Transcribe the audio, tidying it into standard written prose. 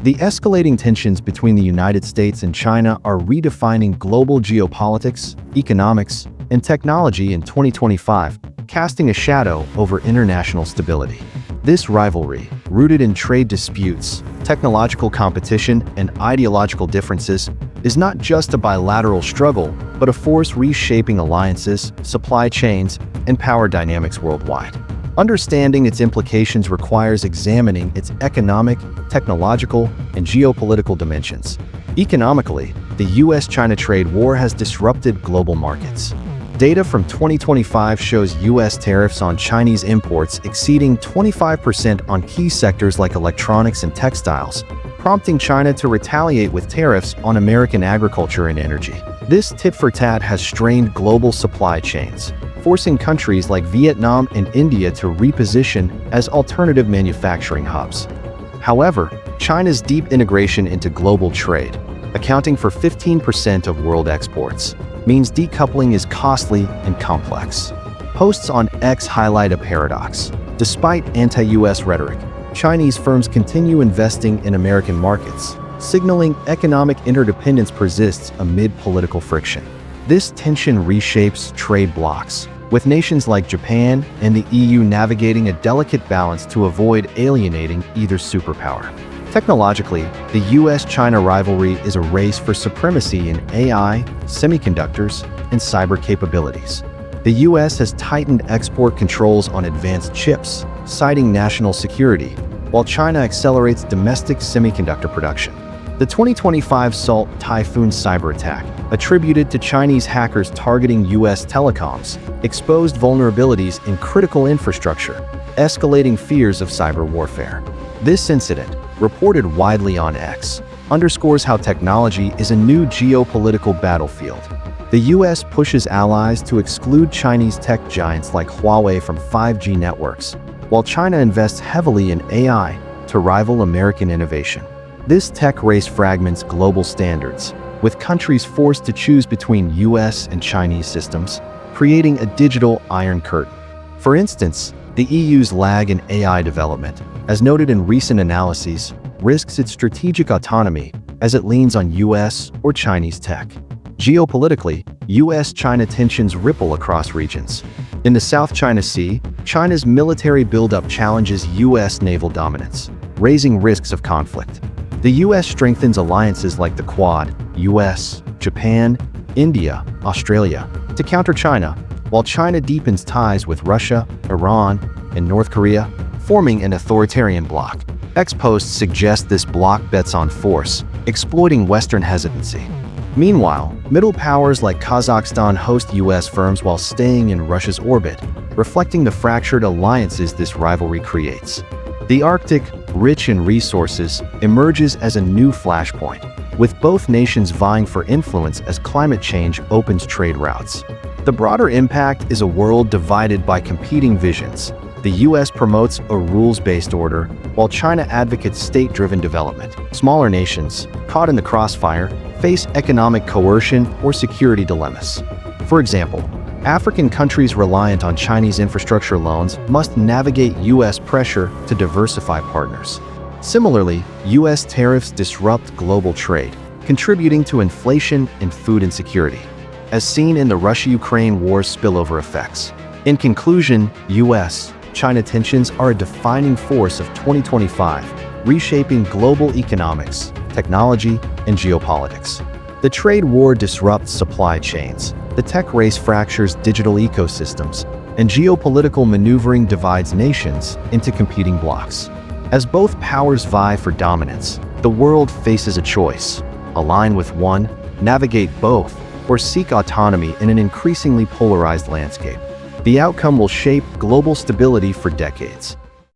The escalating tensions between the United States and China are redefining global geopolitics, economics, and technology in 2025, casting a shadow over international stability. This rivalry, rooted in trade disputes, technological competition, and ideological differences, is not just a bilateral struggle, but a force reshaping alliances, supply chains, and power dynamics worldwide. Understanding its implications requires examining its economic, technological, and geopolitical dimensions. Economically, the U.S. China trade war has disrupted global markets. Data from 2025 shows U.S. tariffs on Chinese imports exceeding 25% on key sectors like electronics and textiles, prompting China to retaliate with tariffs on American agriculture and energy. This tit-for-tat has strained global supply chains, forcing countries like Vietnam and India to reposition as alternative manufacturing hubs. However, China's deep integration into global trade, accounting for 15% of world exports, means decoupling is costly and complex. Posts on X highlight a paradox. Despite anti-U.S. rhetoric, Chinese firms continue investing in American markets, signaling economic interdependence persists amid political friction. This tension reshapes trade blocs, with nations like Japan and the EU navigating a delicate balance to avoid alienating either superpower. Technologically, the U.S.-China rivalry is a race for supremacy in AI, semiconductors, and cyber capabilities. The U.S. has tightened export controls on advanced chips, citing national security, while China accelerates domestic semiconductor production. The 2025 SALT Typhoon cyber attack, attributed to Chinese hackers targeting U.S. telecoms, exposed vulnerabilities in critical infrastructure, escalating fears of cyber warfare. This incident, reported widely on X, underscores how technology is a new geopolitical battlefield. The U.S. pushes allies to exclude Chinese tech giants like Huawei from 5G networks, while China invests heavily in AI to rival American innovation. This tech race fragments global standards, with countries forced to choose between U.S. and Chinese systems, creating a digital iron curtain. For instance, the EU's lag in AI development, as noted in recent analyses, risks its strategic autonomy as it leans on U.S. or Chinese tech. Geopolitically, U.S.-China tensions ripple across regions. In the South China Sea, China's military buildup challenges U.S. naval dominance, raising risks of conflict. The U.S. strengthens alliances like the Quad, U.S., Japan, India, Australia, to counter China, while China deepens ties with Russia, Iran, and North Korea, forming an authoritarian bloc. X posts suggest this bloc bets on force, exploiting Western hesitancy. Meanwhile, middle powers like Kazakhstan host U.S. firms while staying in Russia's orbit, reflecting the fractured alliances this rivalry creates. The Arctic, rich in resources, emerges as a new flashpoint, with both nations vying for influence as climate change opens trade routes. The broader impact is a world divided by competing visions. The U.S. promotes a rules-based order, while China advocates state-driven development. Smaller nations, caught in the crossfire, face economic coercion or security dilemmas. For example, African countries reliant on Chinese infrastructure loans must navigate U.S. pressure to diversify partners. Similarly, U.S. tariffs disrupt global trade, contributing to inflation and food insecurity, as seen in the Russia-Ukraine war's spillover effects. In conclusion, U.S.-China tensions are a defining force of 2025, reshaping global economics, technology, and geopolitics. The trade war disrupts supply chains, the tech race fractures digital ecosystems, and geopolitical maneuvering divides nations into competing blocs. As both powers vie for dominance, the world faces a choice: align with one, navigate both, or seek autonomy in an increasingly polarized landscape. The outcome will shape global stability for decades.